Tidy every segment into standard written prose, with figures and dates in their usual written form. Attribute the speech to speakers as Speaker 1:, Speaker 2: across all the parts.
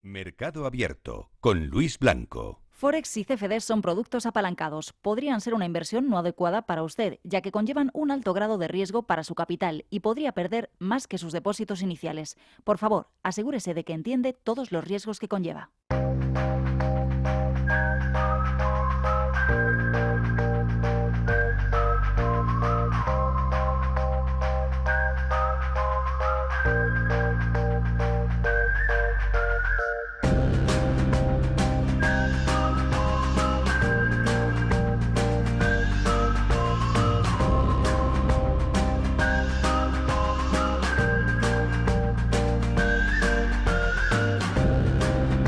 Speaker 1: Mercado Abierto con Luis Blanco.
Speaker 2: Forex y CFDs son productos apalancados. Podrían ser una inversión no adecuada para usted, ya que conllevan un alto grado de riesgo para su capital y podría perder más que sus depósitos iniciales. Por favor, asegúrese de que entiende todos los riesgos que conlleva.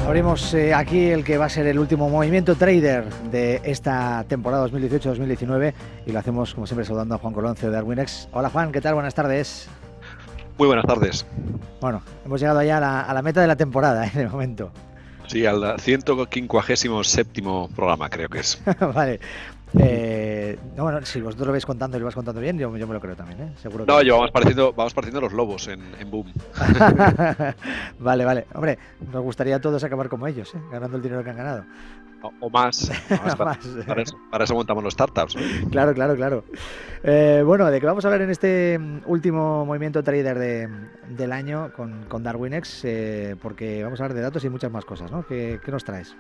Speaker 3: Abrimos aquí el que va a ser el último movimiento trader de esta temporada 2018-2019 y lo hacemos como siempre saludando a Juan Colón, CEO de Darwinex. Hola Juan, ¿qué tal? Buenas tardes.
Speaker 4: Muy buenas tardes.
Speaker 3: Bueno, hemos llegado ya a la meta de la temporada de momento.
Speaker 4: Sí, al 157º programa creo que es.
Speaker 3: Vale. No, bueno, si vosotros lo vais contando y lo vas contando bien, yo me lo creo también, ¿eh? Seguro que...
Speaker 4: No, vamos partiendo los lobos en Boom.
Speaker 3: Vale. Hombre, nos gustaría a todos acabar como ellos, ¿eh? Ganando el dinero que han ganado.
Speaker 4: O más. Para eso montamos los startups, ¿no?
Speaker 3: Claro. Bueno, ¿de qué vamos a hablar en este último movimiento trader del año con Darwinex? Porque vamos a hablar de datos y muchas más cosas, ¿no? ¿Qué nos traes?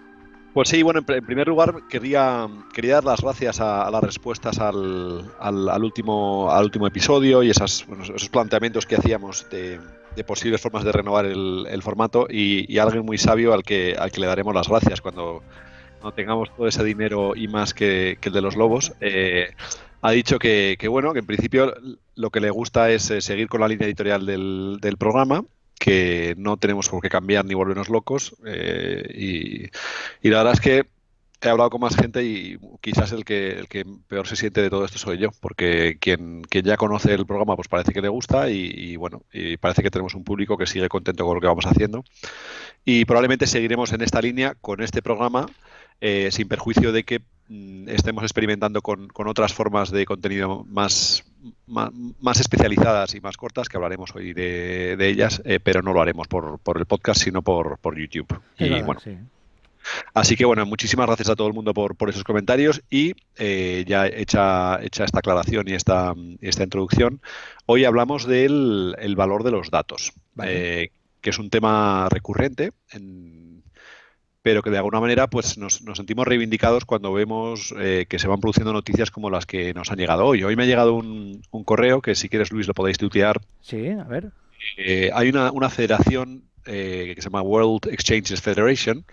Speaker 4: Pues sí, bueno, en primer lugar quería dar las gracias a las respuestas al último episodio y esos planteamientos que hacíamos de posibles formas de renovar el formato y alguien muy sabio al que le daremos las gracias cuando tengamos todo ese dinero y más que el de los lobos. Ha dicho que en principio lo que le gusta es seguir con la línea editorial del programa, que no tenemos por qué cambiar ni volvernos locos, y la verdad es que he hablado con más gente y quizás el que peor se siente de todo esto soy yo, porque quien ya conoce el programa pues parece que le gusta y parece que tenemos un público que sigue contento con lo que vamos haciendo y probablemente seguiremos en esta línea con este programa, sin perjuicio de que estemos experimentando con otras formas de contenido más especializadas y más cortas, que hablaremos hoy de ellas, pero no lo haremos por el podcast, sino por YouTube.
Speaker 3: Es verdad, sí.
Speaker 4: Así que muchísimas gracias a todo el mundo por esos comentarios y ya hecha esta aclaración y esta introducción, hoy hablamos del valor de los datos, vale. Que es un tema recurrente pero que de alguna manera pues nos sentimos reivindicados cuando vemos que se van produciendo noticias como las que nos han llegado hoy. Hoy me ha llegado un correo que, si quieres, Luis, lo podéis tuitear.
Speaker 3: Sí, a ver.
Speaker 4: Hay una federación que se llama World Exchanges Federation,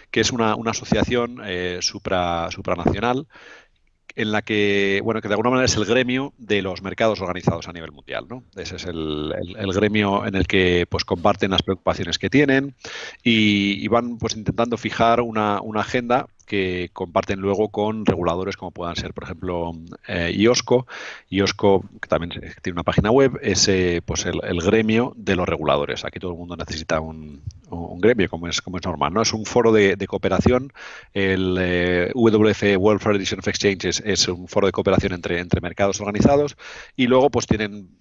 Speaker 4: que es una asociación supranacional en la que de alguna manera es el gremio de los mercados organizados a nivel mundial, ¿no? Ese es el gremio en el que pues comparten las preocupaciones que tienen y van pues intentando fijar una agenda que comparten luego con reguladores como puedan ser, por ejemplo, IOSCO. IOSCO, que también tiene una página web, es pues el gremio de los reguladores. Aquí todo el mundo necesita un gremio, como es normal, ¿no? Es un foro de cooperación. El WFE, World Federation of Exchanges, es un foro de cooperación entre mercados organizados y luego pues tienen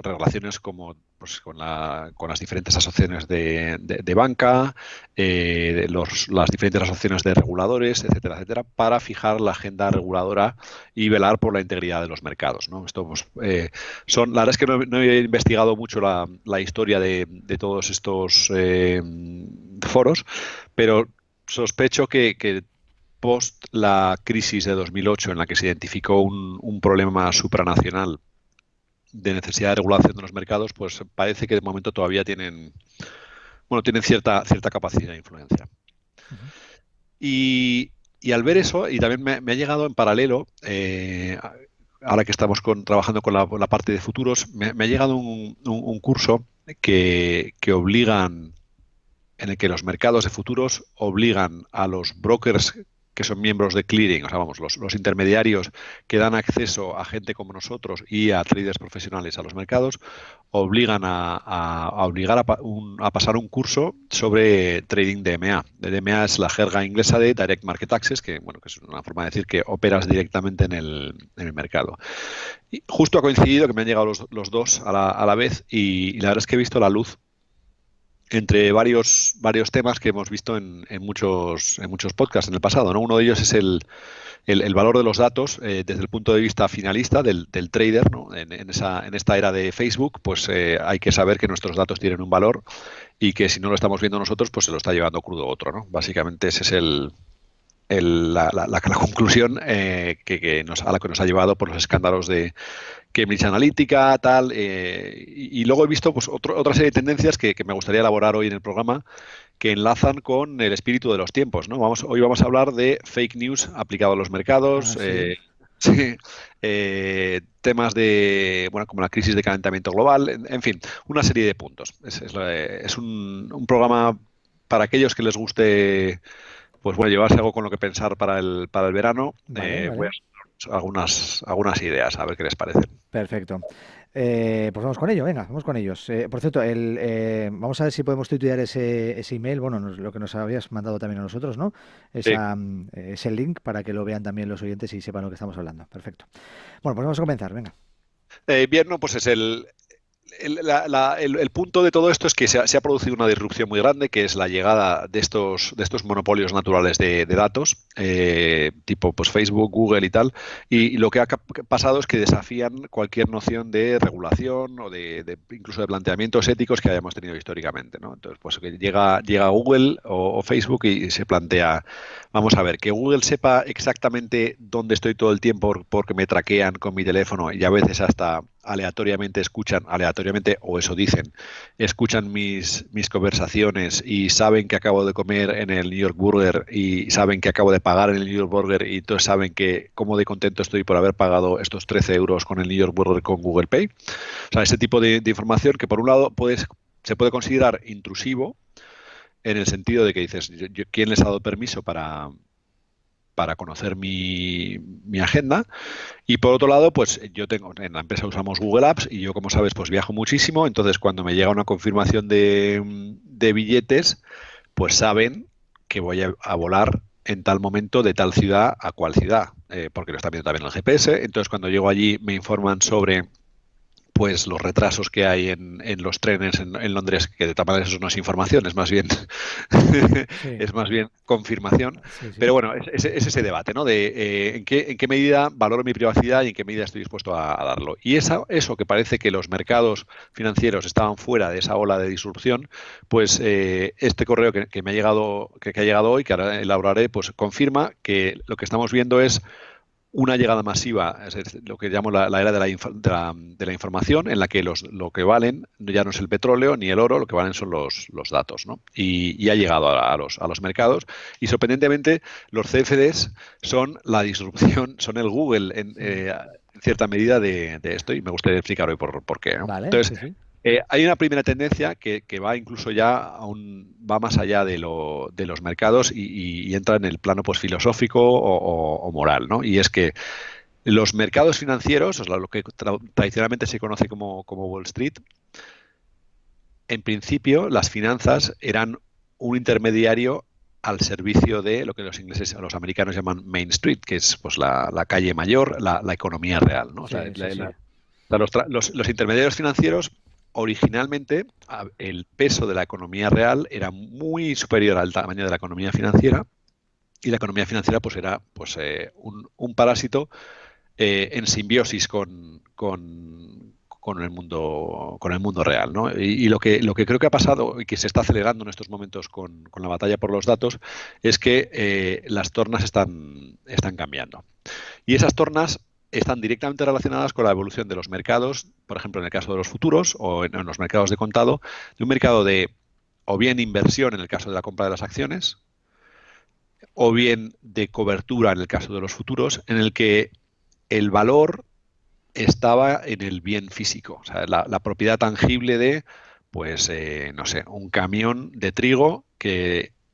Speaker 4: relaciones como pues con las diferentes asociaciones de banca, las diferentes asociaciones de reguladores, etcétera, para fijar la agenda reguladora y velar por la integridad de los mercados, ¿no? Esto pues, la verdad es que no he investigado mucho la historia de todos estos foros, pero sospecho que post la crisis de 2008, en la que se identificó un problema supranacional de necesidad de regulación de los mercados, pues parece que de momento todavía tienen cierta capacidad de influencia. Uh-huh. Y al ver eso, y también me ha llegado en paralelo, ahora que estamos trabajando con la parte de futuros, me ha llegado un curso que obligan, en el que los mercados de futuros obligan a los brokers que son miembros de clearing, o sea, los intermediarios que dan acceso a gente como nosotros y a traders profesionales a los mercados, obligan a pasar un curso sobre trading DMA. DMA es la jerga inglesa de Direct Market Access, que es una forma de decir que operas directamente en el mercado. Y justo ha coincidido que me han llegado los dos a la vez y la verdad es que he visto la luz entre varios temas que hemos visto en muchos podcasts en el pasado, ¿no? Uno de ellos es el valor de los datos desde el punto de vista finalista del trader, ¿no? En esta era de Facebook, pues hay que saber que nuestros datos tienen un valor y que si no lo estamos viendo nosotros, pues se lo está llevando crudo otro, ¿no? Básicamente ese es la conclusión a la que nos ha llevado por los escándalos de Cambridge Analytica, tal, y luego he visto pues otra serie de tendencias que me gustaría elaborar hoy en el programa, que enlazan con el espíritu de los tiempos, ¿no? Hoy vamos a hablar de fake news aplicado a los mercados, sí, temas de, bueno, como la crisis de calentamiento global, en fin, una serie de puntos. Es un programa para aquellos que les guste, pues bueno, llevarse algo con lo que pensar para el verano.
Speaker 3: Vale.
Speaker 4: Voy a algunas ideas, a ver qué les parecen.
Speaker 3: Perfecto. Pues vamos con ello, venga, vamos con ellos. Por cierto, vamos a ver si podemos tuitear ese email, bueno, lo que nos habías mandado también a nosotros, ¿no? Ese link para que lo vean también los oyentes y sepan lo que estamos hablando. Perfecto. Bueno, pues vamos a comenzar, venga.
Speaker 4: Bien, no, pues es el punto de todo esto es que se ha producido una disrupción muy grande, que es la llegada de estos monopolios naturales de datos, tipo pues Facebook, Google y tal, y lo que ha pasado es que desafían cualquier noción de regulación o incluso de planteamientos éticos que hayamos tenido históricamente, ¿no? Entonces, pues que llega Google o Facebook y se plantea, vamos a ver, que Google sepa exactamente dónde estoy todo el tiempo porque me traquean con mi teléfono y a veces hasta aleatoriamente o eso dicen, escuchan mis conversaciones y saben que acabo de comer en el New York Burger y saben que acabo de pagar en el New York Burger y entonces saben que cómo de contento estoy por haber pagado estos 13 euros con el New York Burger con Google Pay. O sea, ese tipo de información que por un lado se puede considerar intrusivo en el sentido de que dices, ¿quién les ha dado permiso para conocer mi agenda? Y por otro lado, pues yo en la empresa usamos Google Apps y yo, como sabes, pues viajo muchísimo, entonces cuando me llega una confirmación de billetes, pues saben que voy a volar en tal momento de tal ciudad a cual ciudad, porque lo está viendo también el GPS, entonces cuando llego allí me informan sobre pues los retrasos que hay en los trenes en Londres, que de tal manera eso no es información, es más bien es más bien confirmación.
Speaker 3: Sí.
Speaker 4: Pero bueno, es ese debate, ¿no? De en qué medida valoro mi privacidad y en qué medida estoy dispuesto a darlo. Y eso que parece que los mercados financieros estaban fuera de esa ola de disrupción, pues este correo que me ha llegado, que ha llegado hoy, que ahora elaboraré, pues confirma que lo que estamos viendo es una llegada masiva, es lo que llamo la era de la información, en la que lo que valen ya no es el petróleo ni el oro, lo que valen son los datos, ¿no? Y ha llegado a los mercados. Y sorprendentemente, los CFDs son la disrupción, son el Google en cierta medida de esto, y me gustaría explicar hoy por qué, ¿no?
Speaker 3: Vale,
Speaker 4: entonces,
Speaker 3: sí.
Speaker 4: hay una primera tendencia que va incluso va más allá de los mercados y entra en el plano pues, filosófico o moral, ¿no? Y es que los mercados financieros, o sea, lo que tradicionalmente se conoce como Wall Street, en principio las finanzas eran un intermediario al servicio de lo que los americanos llaman Main Street, que es pues la calle mayor, la economía real, ¿no?
Speaker 3: Sí,
Speaker 4: O sea, los intermediarios financieros originalmente el peso de la economía real era muy superior al tamaño de la economía financiera y la economía financiera pues era pues un parásito en simbiosis con el mundo real, ¿no? Y lo que creo que ha pasado y que se está acelerando en estos momentos con la batalla por los datos es que las tornas están cambiando. Y esas tornas están directamente relacionadas con la evolución de los mercados, por ejemplo, en el caso de los futuros o en los mercados de contado, de un mercado de o bien inversión en el caso de la compra de las acciones, o bien de cobertura en el caso de los futuros, en el que el valor estaba en el bien físico, o sea, la propiedad tangible de, pues, no sé, un camión de trigo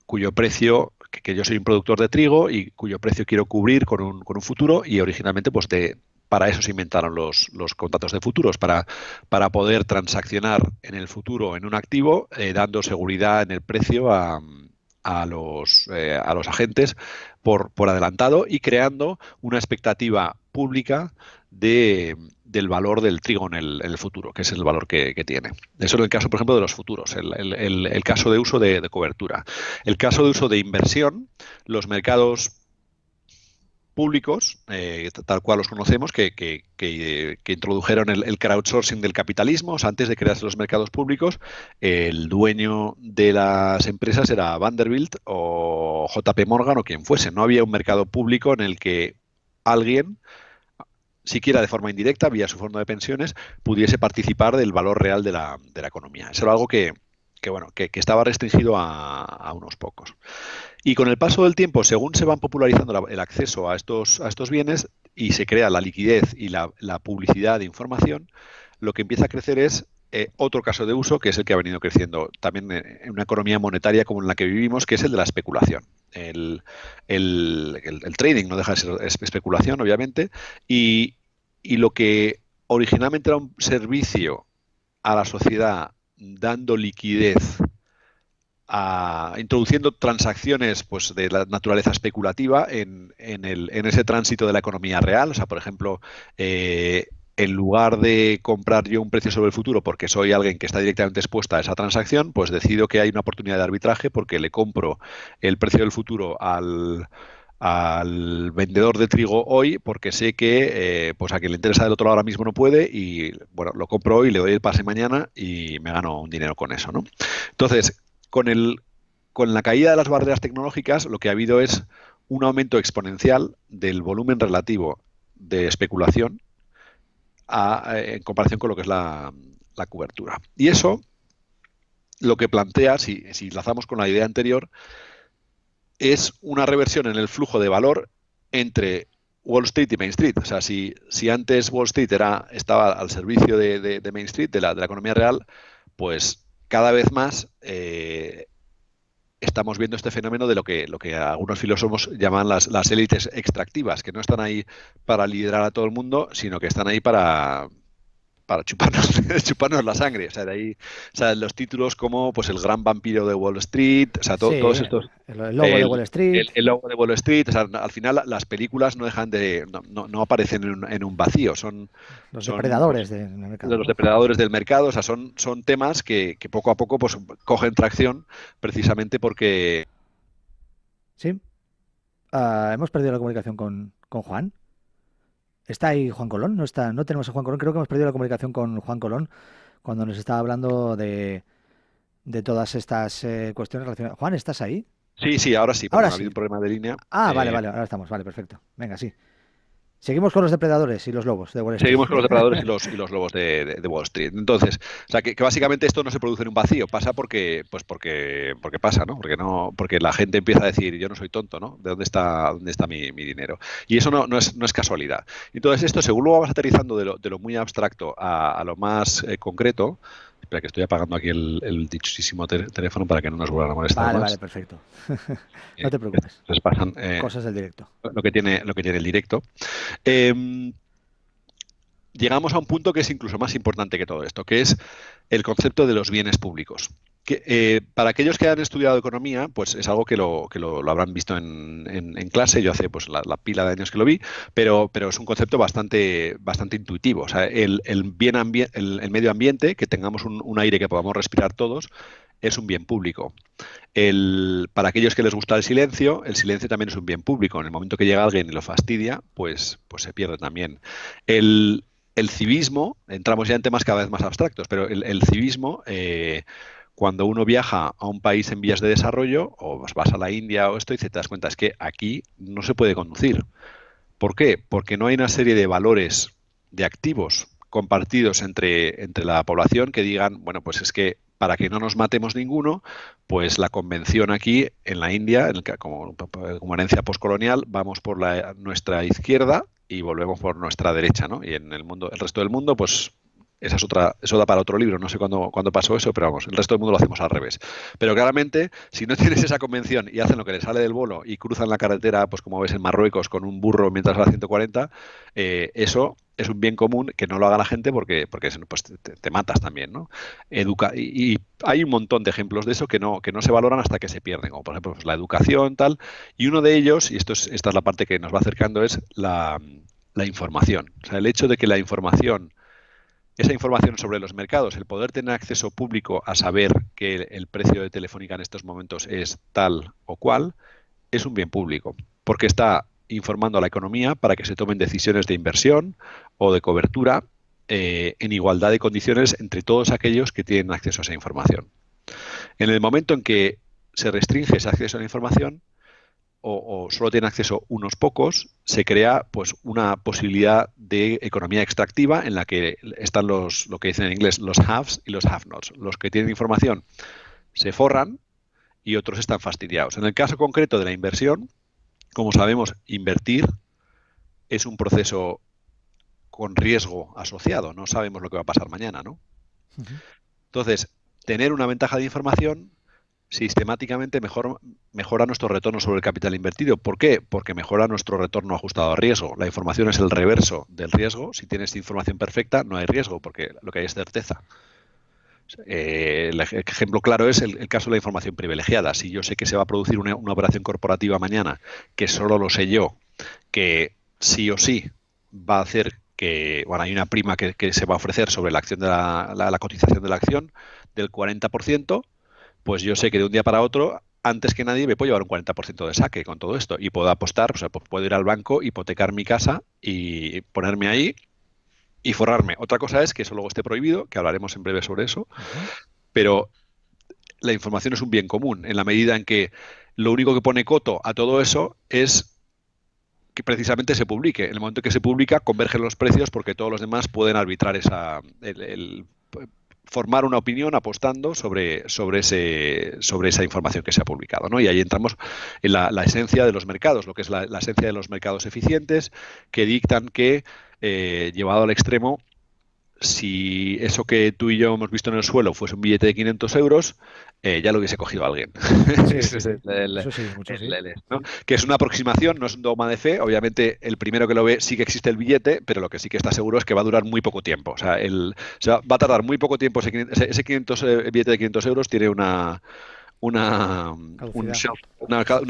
Speaker 4: cuyo precio, que yo soy un productor de trigo y cuyo precio quiero cubrir con un futuro, y originalmente pues para eso se inventaron los contratos de futuros, para poder transaccionar en el futuro en un activo, dando seguridad en el precio a los agentes por adelantado y creando una expectativa pública del valor del trigo en el futuro, que es el valor que tiene. Eso es el caso, por ejemplo, de los futuros, el caso de uso de cobertura. El caso de uso de inversión, los mercados públicos, tal cual los conocemos, que introdujeron el crowdsourcing del capitalismo. O sea, antes de crearse los mercados públicos, el dueño de las empresas era Vanderbilt o JP Morgan o quien fuese. No había un mercado público en el que alguien, siquiera de forma indirecta, vía su fondo de pensiones, pudiese participar del valor real de la economía. Eso era algo que estaba restringido a unos pocos. Y con el paso del tiempo, según se van popularizando el acceso a estos bienes y se crea la liquidez y la publicidad de información, lo que empieza a crecer es otro caso de uso, que es el que ha venido creciendo también en una economía monetaria como en la que vivimos, que es el de la especulación. El trading no deja de ser especulación, obviamente, y lo que originalmente era un servicio a la sociedad dando liquidez, introduciendo transacciones pues de la naturaleza especulativa en ese tránsito de la economía real. O sea, por ejemplo, en lugar de comprar yo un precio sobre el futuro porque soy alguien que está directamente expuesta a esa transacción, pues decido que hay una oportunidad de arbitraje porque le compro el precio del futuro al vendedor de trigo hoy porque sé que pues a quien le interesa del otro lado ahora mismo no puede y bueno, lo compro hoy, le doy el pase mañana y me gano un dinero con eso, ¿no? Entonces, con la caída de las barreras tecnológicas, lo que ha habido es un aumento exponencial del volumen relativo de especulación en comparación con lo que es la cobertura. Y eso lo que plantea, si enlazamos con la idea anterior, es una reversión en el flujo de valor entre Wall Street y Main Street. O sea, si antes Wall Street estaba al servicio de Main Street, de la economía real, pues cada vez más estamos viendo este fenómeno de lo que algunos filósofos llaman las élites extractivas, que no están ahí para liderar a todo el mundo, sino que están ahí para chuparnos la sangre. O sea, de ahí, o sea, los títulos como pues el gran vampiro de Wall Street, o sea, todos estos.
Speaker 3: El lobo de Wall Street.
Speaker 4: El lobo de Wall Street. O sea, al final las películas no dejan no aparecen en un vacío. Son
Speaker 3: depredadores del mercado.
Speaker 4: Los depredadores del mercado. O sea, son temas que poco a poco pues cogen tracción precisamente porque.
Speaker 3: Sí. Hemos perdido la comunicación con Juan. ¿Está ahí Juan Colón? No está, no tenemos a Juan Colón. Creo que hemos perdido la comunicación con Juan Colón cuando nos estaba hablando de todas estas cuestiones relacionadas. Juan, ¿estás ahí?
Speaker 4: Sí, ahora sí,
Speaker 3: ahora
Speaker 4: ha habido un problema de línea.
Speaker 3: Vale, ahora estamos, vale, perfecto. Venga, sí. Seguimos con los depredadores y los lobos de Wall Street.
Speaker 4: Seguimos con los depredadores y los lobos de Wall Street. Entonces, o sea, que básicamente esto no se produce en un vacío, pasa porque pasa, ¿no? Porque la gente empieza a decir, yo no soy tonto, ¿no? ¿De dónde está mi dinero? Y eso no es casualidad. Entonces, esto, según lo vamos aterrizando de lo muy abstracto a lo más concreto. Espera, que estoy apagando aquí el dichosísimo teléfono para que no nos vuelvan a molestar más.
Speaker 3: Vale, perfecto. No te preocupes.
Speaker 4: Les pasan
Speaker 3: cosas del directo.
Speaker 4: Lo que tiene el directo. Llegamos a un punto que es incluso más importante que todo esto, que es el concepto de los bienes públicos. Que, para aquellos que han estudiado economía, pues es algo que lo habrán visto en clase. Yo hace pues la pila de años que lo vi, pero es un concepto bastante intuitivo. O sea, el medio ambiente, que tengamos un aire que podamos respirar todos, es un bien público. Para aquellos que les gusta el silencio también es un bien público. En el momento que llega alguien y lo fastidia, pues se pierde también. El civismo, entramos ya en temas cada vez más abstractos, pero el civismo, cuando uno viaja a un país en vías de desarrollo, o vas a la India o esto, y te das cuenta, es que aquí no se puede conducir. ¿Por qué? Porque no hay una serie de valores, de activos compartidos entre la población que digan, bueno, pues es que para que no nos matemos ninguno, pues la convención aquí en la India, como herencia postcolonial, vamos por nuestra izquierda y volvemos por nuestra derecha, ¿no? Y en el resto del mundo, pues eso da para otro libro, no sé cuándo pasó eso, pero vamos, el resto del mundo lo hacemos al revés. Pero claramente, si no tienes esa convención y hacen lo que les sale del bolo y cruzan la carretera, pues como ves en Marruecos, con un burro mientras va a 140, eso es un bien común, que no lo haga la gente porque pues te matas también, ¿no? Y hay un montón de ejemplos de eso que no se valoran hasta que se pierden, como por ejemplo pues la educación, tal, y uno de ellos, y esta es la parte que nos va acercando, es la información. O sea, el hecho de que esa información sobre los mercados, el poder tener acceso público a saber que el precio de Telefónica en estos momentos es tal o cual, es un bien público, porque está informando a la economía para que se tomen decisiones de inversión o de cobertura en igualdad de condiciones entre todos aquellos que tienen acceso a esa información. En el momento en que se restringe ese acceso a la información o solo tienen acceso unos pocos, se crea pues una posibilidad de economía extractiva en la que están lo que dicen en inglés los haves y los have-nots. Los que tienen información se forran y otros están fastidiados. En el caso concreto de la inversión, como sabemos, invertir es un proceso con riesgo asociado. No sabemos lo que va a pasar mañana, ¿no? Entonces, tener una ventaja de información sistemáticamente mejora nuestro retorno sobre el capital invertido. ¿Por qué? Porque mejora nuestro retorno ajustado a riesgo. La información es el reverso del riesgo. Si tienes información perfecta, no hay riesgo, porque lo que hay es certeza. El ejemplo claro es el caso de la información privilegiada. Si yo sé que se va a producir una operación corporativa mañana, que solo lo sé yo, que sí o sí va a hacer que, bueno, hay una prima que se va a ofrecer sobre la acción de la cotización de la acción del 40%, pues yo sé que de un día para otro, antes que nadie, me puedo llevar un 40% de saque con todo esto y puedo apostar, o sea, puedo ir al banco, hipotecar mi casa y ponerme ahí y forrarme. Otra cosa es que eso luego esté prohibido, que hablaremos en breve sobre eso, pero la información es un bien común en la medida en que lo único que pone coto a todo eso es que precisamente se publique. En el momento en que se publica, convergen los precios porque todos los demás pueden arbitrar formar una opinión apostando sobre esa información que se ha publicado, ¿no? Y ahí entramos en la esencia de los mercados, lo que es la esencia de los mercados eficientes, que dictan que, llevado al extremo, si eso que tú y yo hemos visto en el suelo fuese un billete de 500 euros, ya lo hubiese cogido alguien. ¿No? Que es una aproximación, no es un dogma de fe. Obviamente, el primero que lo ve sí que existe el billete, pero lo que sí que está seguro es que va a durar muy poco tiempo. O sea, va a tardar muy poco tiempo. Ese billete de 500 euros tiene una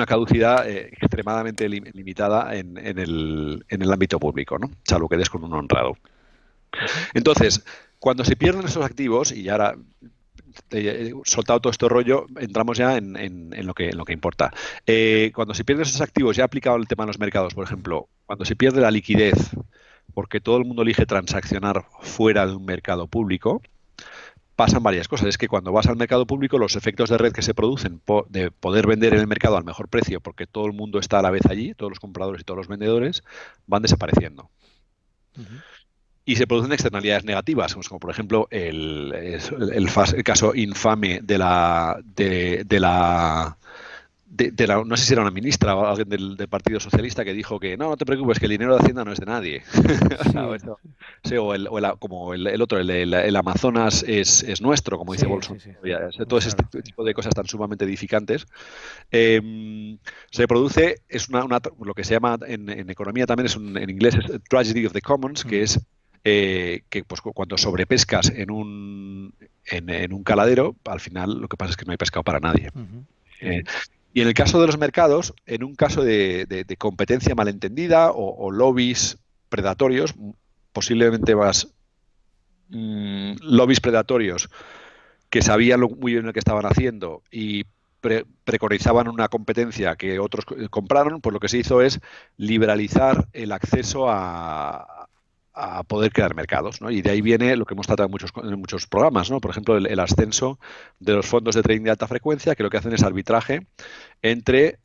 Speaker 4: caducidad extremadamente limitada en el ámbito público, ¿no? Salvo que des con un honrado. Entonces, cuando se pierden esos activos, y ahora he soltado todo este rollo, entramos ya en lo que importa. Cuando se pierden esos activos, ya he aplicado el tema de los mercados, por ejemplo, cuando se pierde la liquidez, porque todo el mundo elige transaccionar fuera de un mercado público, pasan varias cosas. Es que cuando vas al mercado público, los efectos de red que se producen de poder vender en el mercado al mejor precio, porque todo el mundo está a la vez allí, todos los compradores y todos los vendedores, van desapareciendo. Y se producen externalidades negativas, como por ejemplo el caso infame de la no sé si era una ministra o alguien del Partido Socialista que dijo que no te preocupes, que el dinero de Hacienda no es de nadie. Sí. Como el otro, el Amazonas es nuestro, como dice Bolsonaro. Sí. Todo ese tipo de cosas tan sumamente edificantes. Se produce, es lo que se llama en economía también, en inglés es tragedy of the commons, que es que pues, cuando sobrepescas en un caladero, al final lo que pasa es que no hay pescado para nadie. Y en el caso de los mercados, en un caso de competencia malentendida o lobbies predatorios, posiblemente lobbies predatorios que sabían muy bien lo que estaban haciendo y preconizaban una competencia que otros compraron, pues lo que se hizo es liberalizar el acceso a poder crear mercados, ¿no? Y de ahí viene lo que hemos tratado en muchos programas, ¿no? Por ejemplo, el ascenso de los fondos de trading de alta frecuencia, que lo que hacen es arbitraje entre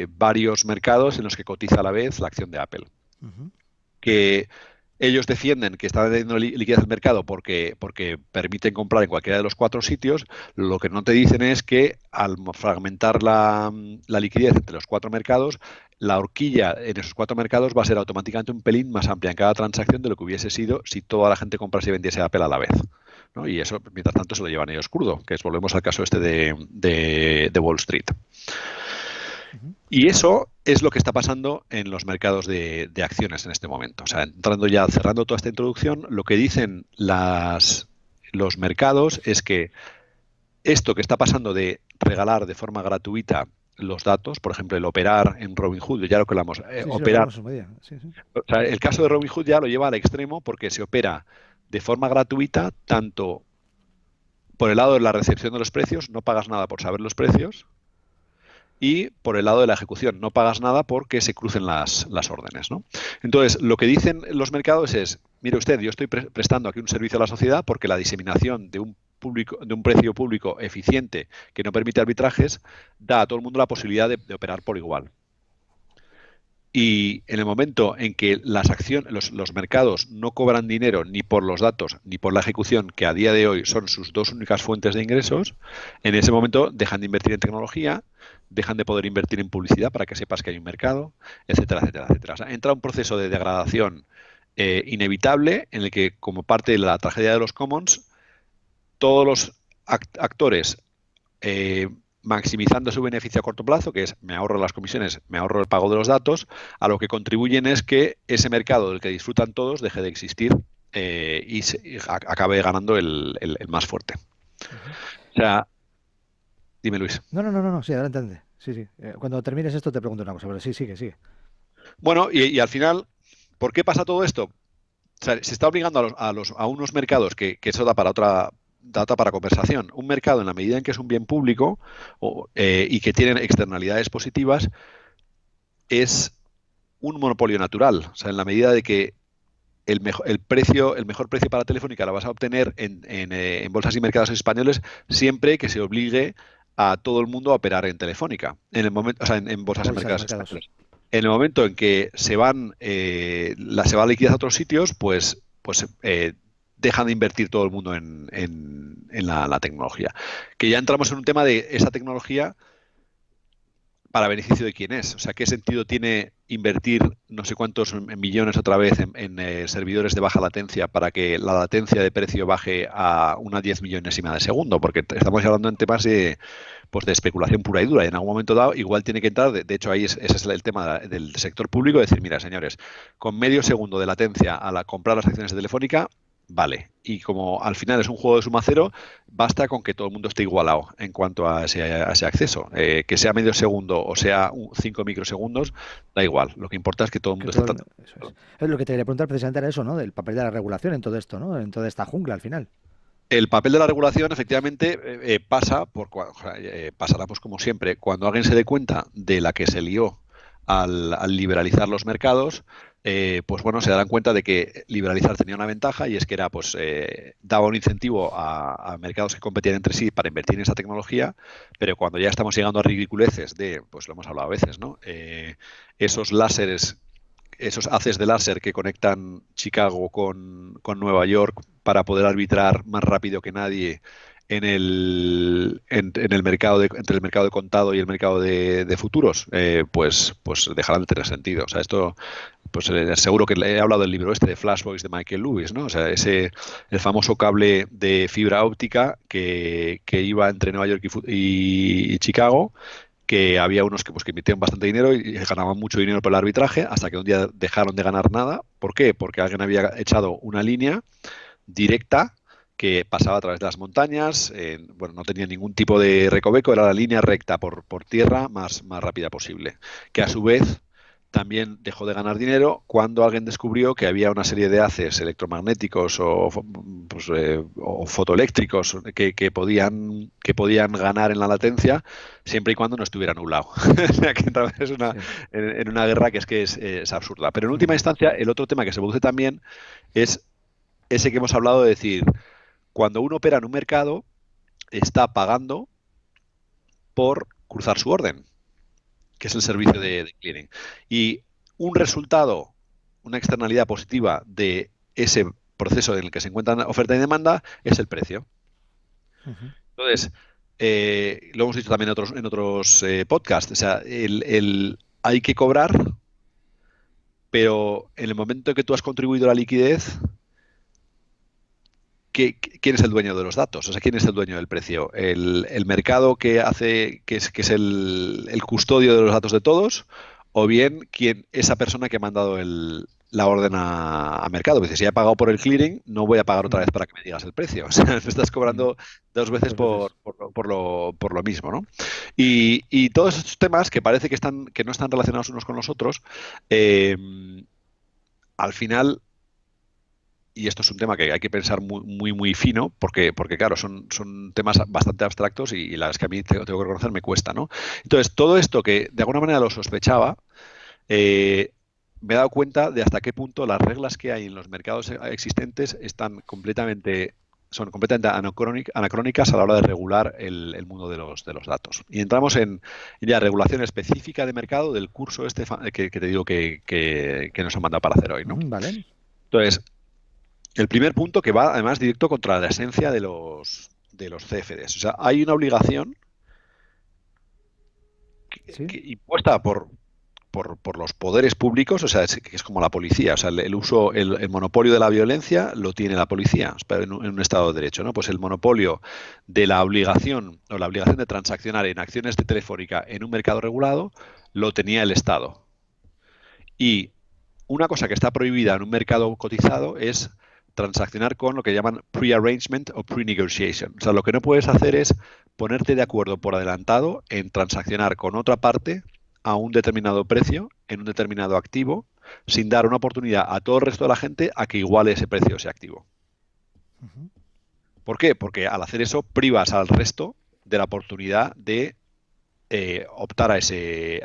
Speaker 4: varios mercados en los que cotiza a la vez la acción de Apple. Que ellos defienden que están teniendo liquidez al mercado porque permiten comprar en cualquiera de los 4 sitios. Lo que no te dicen es que al fragmentar la liquidez entre los 4 mercados, la horquilla en esos 4 mercados va a ser automáticamente un pelín más amplia en cada transacción de lo que hubiese sido si toda la gente comprase y vendiese Apple a la vez, ¿no? Y eso, mientras tanto, se lo llevan ellos crudo, que es, volvemos al caso este de Wall Street. Y eso es lo que está pasando en los mercados de acciones en este momento. O sea, cerrando toda esta introducción, lo que dicen los mercados es que esto que está pasando de regalar de forma gratuita los datos, por ejemplo, el operar en Robinhood, ya lo que hablamos,
Speaker 3: Sí,
Speaker 4: operar.
Speaker 3: lo sí, sí.
Speaker 4: O sea, el caso de Robinhood ya lo lleva al extremo porque se opera de forma gratuita, tanto por el lado de la recepción de los precios, no pagas nada por saber los precios, y por el lado de la ejecución, no pagas nada porque se crucen las órdenes, ¿no? Entonces, lo que dicen los mercados es, mire usted, yo estoy prestando aquí un servicio a la sociedad porque la diseminación de un precio público eficiente que no permite arbitrajes da a todo el mundo la posibilidad de operar por igual. Y en el momento en que los mercados no cobran dinero ni por los datos ni por la ejecución, que a día de hoy son sus dos únicas fuentes de ingresos, en ese momento dejan de invertir en tecnología, dejan de poder invertir en publicidad para que sepas que hay un mercado, etcétera, etcétera, etcétera. O sea, entra un proceso de degradación inevitable en el que, como parte de la tragedia de los commons, todos los actores maximizando su beneficio a corto plazo, que es me ahorro las comisiones, me ahorro el pago de los datos, a lo que contribuyen es que ese mercado del que disfrutan todos deje de existir y acabe ganando el más fuerte. O sea, dime, Luis.
Speaker 3: No, sí, adelante. Sí. Cuando termines esto te pregunto una cosa, pero sí, sigue.
Speaker 4: Bueno, y al final, ¿por qué pasa todo esto? O sea, se está obligando a unos mercados que eso da para otra data para conversación. Un mercado, en la medida en que es un bien público y que tiene externalidades positivas, es un monopolio natural. O sea, en la medida de que el mejor precio para Telefónica lo vas a obtener en bolsas y mercados españoles siempre que se obligue a todo el mundo a operar en Telefónica. En el momento, o sea, en bolsas y mercados españoles. En el momento en que se va la liquidez a otros sitios, pues dejan de invertir todo el mundo en la tecnología. Que ya entramos en un tema de esa tecnología para beneficio de quién es. O sea, ¿qué sentido tiene invertir no sé cuántos millones otra vez en servidores de baja latencia para que la latencia de precio baje a una 10 millonésima de segundo? Porque estamos hablando en temas de especulación pura y dura. Y en algún momento dado igual tiene que entrar, de hecho ahí ese es el tema del sector público, decir, mira, señores, con medio segundo de latencia a comprar las acciones de Telefónica, vale. Y como al final es un juego de suma cero, basta con que todo el mundo esté igualado en cuanto a ese acceso. Que sea medio segundo o sea 5 microsegundos, da igual. Lo que importa es que todo el mundo esté...
Speaker 3: Es lo que te quería preguntar precisamente era eso, ¿no? Del papel de la regulación en todo esto, ¿no? En toda esta jungla al final.
Speaker 4: El papel de la regulación efectivamente pasará pues como siempre. Cuando alguien se dé cuenta de la que se lió al liberalizar los mercados, pues bueno, se darán cuenta de que liberalizar tenía una ventaja y es que era, pues, daba un incentivo a mercados que competían entre sí para invertir en esa tecnología, pero cuando ya estamos llegando a ridiculeces pues lo hemos hablado a veces, ¿no? Esos láseres, esos haces de láser que conectan Chicago con Nueva York para poder arbitrar más rápido que nadie en el mercado entre el mercado de contado y el mercado de futuros, pues dejarán de tener sentido. O sea, esto, pues seguro que he hablado del libro de Flash Boys de Michael Lewis, ¿no? O sea, el famoso cable de fibra óptica que iba entre Nueva York y Chicago, que había unos que invirtieron bastante dinero y ganaban mucho dinero por el arbitraje, hasta que un día dejaron de ganar nada. ¿Por qué? Porque alguien había echado una línea directa que pasaba a través de las montañas, no tenía ningún tipo de recoveco, era la línea recta por tierra más rápida posible, que a su vez también dejó de ganar dinero cuando alguien descubrió que había una serie de haces electromagnéticos o fotoeléctricos que podían ganar en la latencia siempre y cuando no estuviera nublado. O sea, que es en una guerra que es absurda. Pero en última instancia, el otro tema que se produce también es ese que hemos hablado de decir, cuando uno opera en un mercado, está pagando por cruzar su orden, que es el servicio de clearing. Y un resultado, una externalidad positiva de ese proceso en el que se encuentran oferta y demanda es el precio. Entonces, lo hemos dicho también en otros podcasts, o sea, hay que cobrar, pero en el momento en que tú has contribuido a la liquidez, ¿quién es el dueño de los datos? O sea, ¿quién es el dueño del precio? ¿El mercado que es el custodio de los datos de todos? ¿O bien esa persona que ha mandado la orden a mercado. Dice, si ya he pagado por el clearing, no voy a pagar otra vez para que me digas el precio. O sea, me estás cobrando dos veces por lo mismo, ¿no? Y todos estos temas que parece que no están relacionados unos con los otros, al final, y esto es un tema que hay que pensar muy fino, porque claro, son temas bastante abstractos y la verdad es que a mí tengo que reconocer, me cuesta, ¿no? Entonces, todo esto que de alguna manera lo sospechaba, me he dado cuenta de hasta qué punto las reglas que hay en los mercados existentes son completamente anacrónicas a la hora de regular el mundo de los datos. Y entramos en ya regulación específica de mercado del curso que te digo que nos han mandado para hacer hoy, ¿no?
Speaker 3: Vale.
Speaker 4: Entonces, el primer punto que va además directo contra la esencia de los CFDs. O sea, hay una obligación impuesta por los poderes públicos, o sea, que es como la policía, o sea, el monopolio de la violencia lo tiene la policía en un Estado de Derecho, ¿no? Pues el monopolio de la obligación o la obligación de transaccionar en acciones de telefónica en un mercado regulado lo tenía el Estado. Y una cosa que está prohibida en un mercado cotizado es transaccionar con lo que llaman pre-arrangement o pre-negotiation. O sea, lo que no puedes hacer es ponerte de acuerdo por adelantado en transaccionar con otra parte a un determinado precio en un determinado activo sin dar una oportunidad a todo el resto de la gente a que iguale ese precio, ese activo. ¿Por qué? Porque al hacer eso privas al resto de la oportunidad de optar a ese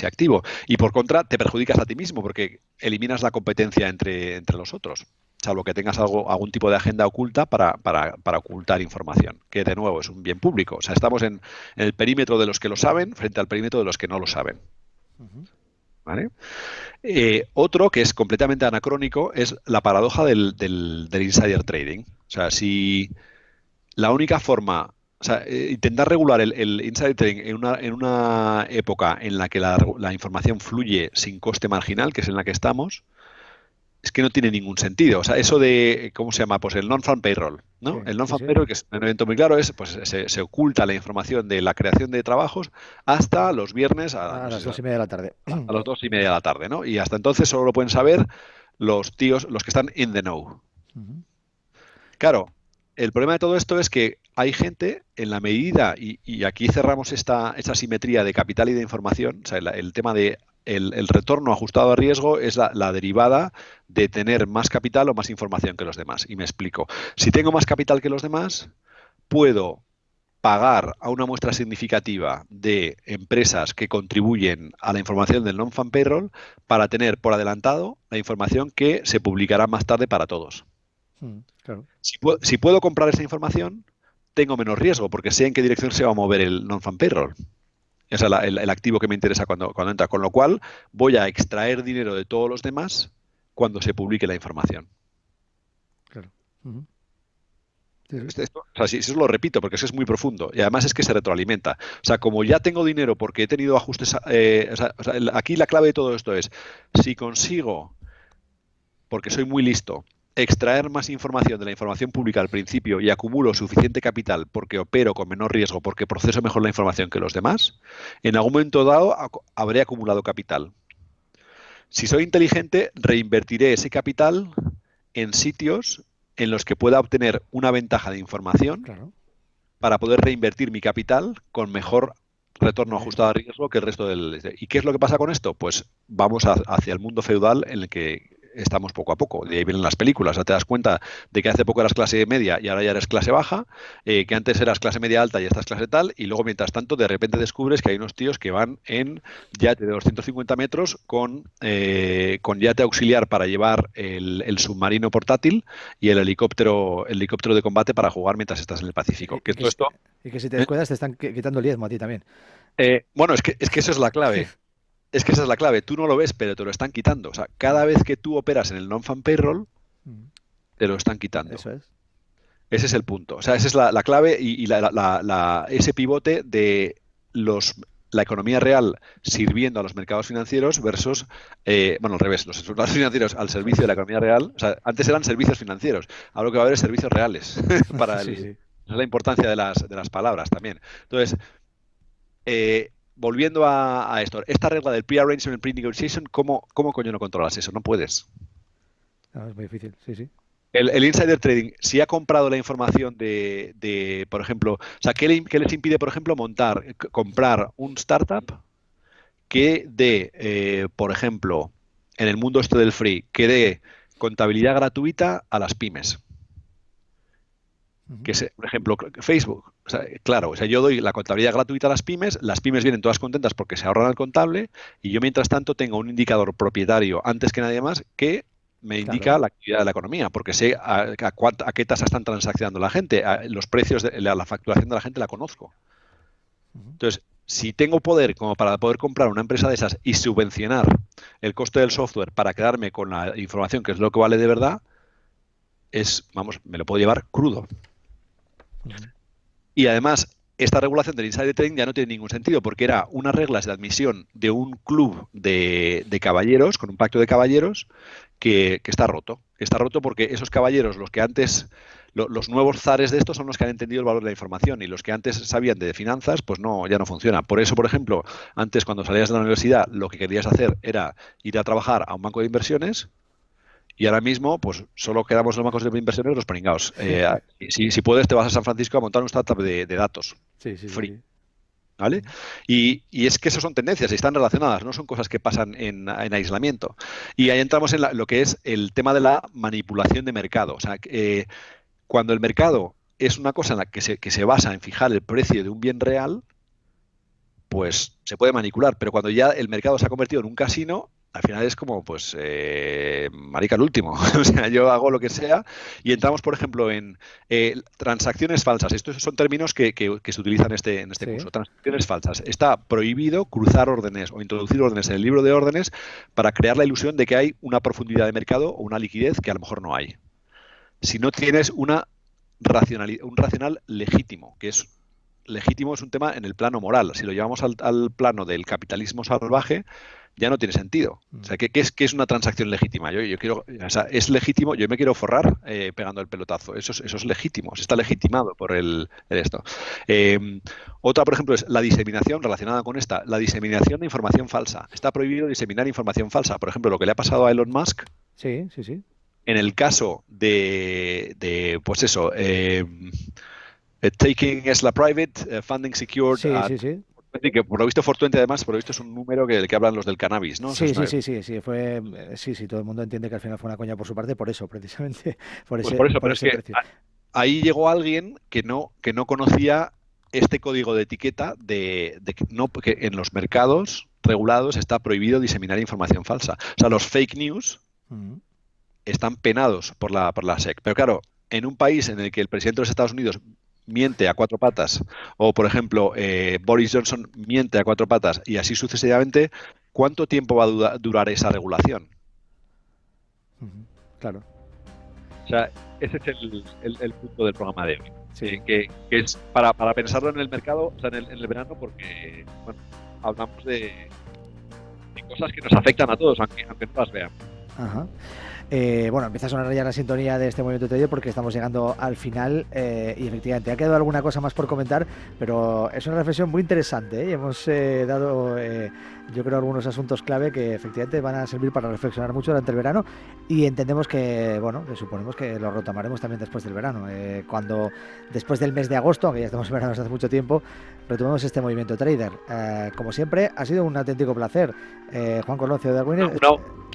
Speaker 4: activo. Y por contra, te perjudicas a ti mismo porque eliminas la competencia entre los otros, salvo que tengas algún tipo de agenda oculta para ocultar información, que de nuevo es un bien público. O sea, estamos en el perímetro de los que lo saben frente al perímetro de los que no lo saben. ¿Vale? Otro que es completamente anacrónico es la paradoja del insider trading. O sea, si la única forma... O sea, intentar regular el insider trading en una época en la que la información fluye sin coste marginal, que es en la que estamos, es que no tiene ningún sentido. O sea, eso de, ¿cómo se llama? Pues el non-farm payroll, ¿no?
Speaker 3: Sí,
Speaker 4: el non-farm payroll, que es un evento muy claro, pues se oculta la información de la creación de trabajos hasta los viernes
Speaker 3: a las 2:30 de la tarde.
Speaker 4: A las 2:30 de la tarde, ¿no? Y hasta entonces solo lo pueden saber los que están in the know. Claro, el problema de todo esto es que hay gente, en la medida, y aquí cerramos esta simetría de capital y de información, o sea, el tema de el retorno ajustado a riesgo es la derivada de tener más capital o más información que los demás. Y me explico. Si tengo más capital que los demás, puedo pagar a una muestra significativa de empresas que contribuyen a la información del non-farm payroll para tener por adelantado la información que se publicará más tarde para todos.
Speaker 3: Claro.
Speaker 4: Si puedo comprar esa información, tengo menos riesgo porque sé en qué dirección se va a mover el non-farm payroll. Es el activo que me interesa cuando entra. Con lo cual, voy a extraer dinero de todos los demás cuando se publique la información.
Speaker 3: Claro.
Speaker 4: Sí, eso lo repito porque eso es muy profundo y además es que se retroalimenta. O sea, como ya tengo dinero porque he tenido ajustes... aquí la clave de todo esto es, si consigo, porque soy muy listo, extraer más información de la información pública al principio y acumulo suficiente capital porque opero con menor riesgo, porque proceso mejor la información que los demás, en algún momento dado habré acumulado capital. Si soy inteligente, reinvertiré ese capital en sitios en los que pueda obtener una ventaja de información para poder reinvertir mi capital con mejor retorno ajustado a riesgo que el resto del... ¿Y qué es lo que pasa con esto? Pues vamos hacia el mundo feudal en el que estamos poco a poco. De ahí vienen las películas. O sea, te das cuenta de que hace poco eras clase media y ahora ya eres clase baja, que antes eras clase media alta y estás clase tal, y luego mientras tanto de repente descubres que hay unos tíos que van en yate de 250 metros con yate auxiliar para llevar el submarino portátil y el helicóptero de combate para jugar mientras estás en el Pacífico.
Speaker 3: Y que si te descuidas te están quitando el diezmo a ti también.
Speaker 4: Bueno, es que eso es la clave. Es que esa es la clave. Tú no lo ves, pero te lo están quitando. O sea, cada vez que tú operas en el non-farm payroll, te lo están quitando.
Speaker 3: Eso es.
Speaker 4: Ese es el punto. O sea, esa es la clave y ese pivote de la economía real sirviendo a los mercados financieros versus, al revés, los mercados financieros al servicio de la economía real. O sea, antes eran servicios financieros. Ahora lo que va a haber es servicios reales. Esa es la importancia de las palabras también. Entonces, volviendo a esto, esta regla del pre-arrangement, pre-negotiation, ¿cómo coño no controlas eso? No puedes.
Speaker 3: No, es muy difícil, sí.
Speaker 4: El insider trading, si ha comprado la información de por ejemplo, o sea, ¿qué les impide, por ejemplo, comprar un startup que dé, por ejemplo, en el mundo del free, que dé contabilidad gratuita a las pymes? Que es, por ejemplo, Facebook. O sea, claro, o sea, yo doy la contabilidad gratuita a las pymes vienen todas contentas porque se ahorran el contable y yo, mientras tanto, tengo un indicador propietario antes que nadie más que me indica la actividad de la economía, porque sé a qué tasa están transaccionando la gente, los precios, la facturación de la gente la conozco. Entonces, si tengo poder como para poder comprar una empresa de esas y subvencionar el coste del software para quedarme con la información, que es lo que vale de verdad, me lo puedo llevar crudo. Y además, esta regulación del insider trading ya no tiene ningún sentido, porque era unas reglas de admisión de un club de caballeros, con un pacto de caballeros, que está roto. Está roto porque esos caballeros, los que antes, los nuevos zares de estos son los que han entendido el valor de la información, y los que antes sabían de finanzas, pues ya no funciona. Por eso, por ejemplo, antes, cuando salías de la universidad, lo que querías hacer era ir a trabajar a un banco de inversiones. Y ahora mismo, pues solo quedamos los bancos de inversiones los pringados. Si puedes, te vas a San Francisco a montar un startup de datos. Free. ¿Vale? Y es que esas son tendencias y están relacionadas, no son cosas que pasan en aislamiento. Y ahí entramos en lo que es el tema de la manipulación de mercado. O sea, cuando el mercado es una cosa en la que se basa en fijar el precio de un bien real, pues se puede manipular. Pero cuando ya el mercado se ha convertido en un casino, al final es como, pues, marica el último. O sea, yo hago lo que sea y entramos, por ejemplo, en transacciones falsas. Estos son términos que se utilizan en este curso. Transacciones falsas. Está prohibido cruzar órdenes o introducir órdenes en el libro de órdenes para crear la ilusión de que hay una profundidad de mercado o una liquidez que a lo mejor no hay. Si no tienes un racional legítimo, que es legítimo, es un tema en el plano moral. Si lo llevamos al plano del capitalismo salvaje, ya no tiene sentido. O sea, ¿qué es una transacción legítima? Yo quiero, o sea, es legítimo, yo me quiero forrar pegando el pelotazo. Eso es legítimo, se está legitimado por esto. Otra, por ejemplo, es la diseminación, relacionada con esta, la diseminación de información falsa. Está prohibido diseminar información falsa. Por ejemplo, lo que le ha pasado a Elon Musk.
Speaker 3: Sí.
Speaker 4: En el caso de pues eso, taking Tesla private, funding secured.
Speaker 3: Sí.
Speaker 4: Que por lo visto Fortuente, además, por lo visto es un número del que hablan los del cannabis, ¿no?
Speaker 3: Sí, todo el mundo entiende que al final fue una coña por su parte, por eso, precisamente, por ese precio.
Speaker 4: Ahí llegó alguien que no conocía este código de etiqueta de que en los mercados regulados está prohibido diseminar información falsa. O sea, los fake news están penados por la SEC. Pero claro, en un país en el que el presidente de los Estados Unidos miente a cuatro patas, o por ejemplo Boris Johnson miente a cuatro patas, y así sucesivamente, ¿cuánto tiempo va a durar esa regulación?
Speaker 3: Claro.
Speaker 4: O sea, ese es el punto del programa de hoy. Sí. Que es para pensarlo en el mercado, o sea, en el verano, porque bueno, hablamos de cosas que nos afectan a todos, aunque no las vean.
Speaker 3: Ajá. Bueno, empieza a sonar ya la sintonía de este movimiento de porque estamos llegando al final y efectivamente ha quedado alguna cosa más por comentar, pero es una reflexión muy interesante y hemos dado yo creo algunos asuntos clave que efectivamente van a servir para reflexionar mucho durante el verano, y entendemos que, bueno, que suponemos que lo retomaremos también después del verano, cuando después del mes de agosto, aunque ya estamos en verano desde hace mucho tiempo, retomemos este movimiento trader. Como siempre, ha sido un auténtico placer. Juan Coloncio de Darwin.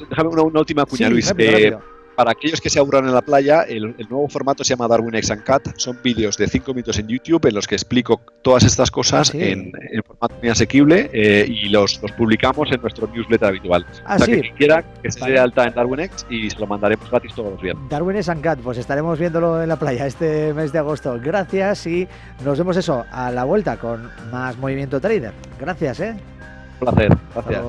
Speaker 4: Déjame una última cuña, sí, Luis.
Speaker 3: Rápido.
Speaker 4: Para aquellos que se aburran en la playa, el nuevo formato se llama Darwin Eggs and Cat. Son vídeos de 5 minutos en YouTube en los que explico todas estas cosas en formato muy asequible, y los publicamos en nuestro newsletter habitual. O sea, que quien quiera que se dé alta en Darwin Eggs y se lo mandaremos gratis todos los viernes.
Speaker 3: Darwin Eggs and Cat, pues estaremos viéndolo en la playa este mes de agosto. Gracias y nos vemos a la vuelta con más Movimiento Trader. Gracias,
Speaker 4: Un placer. Gracias.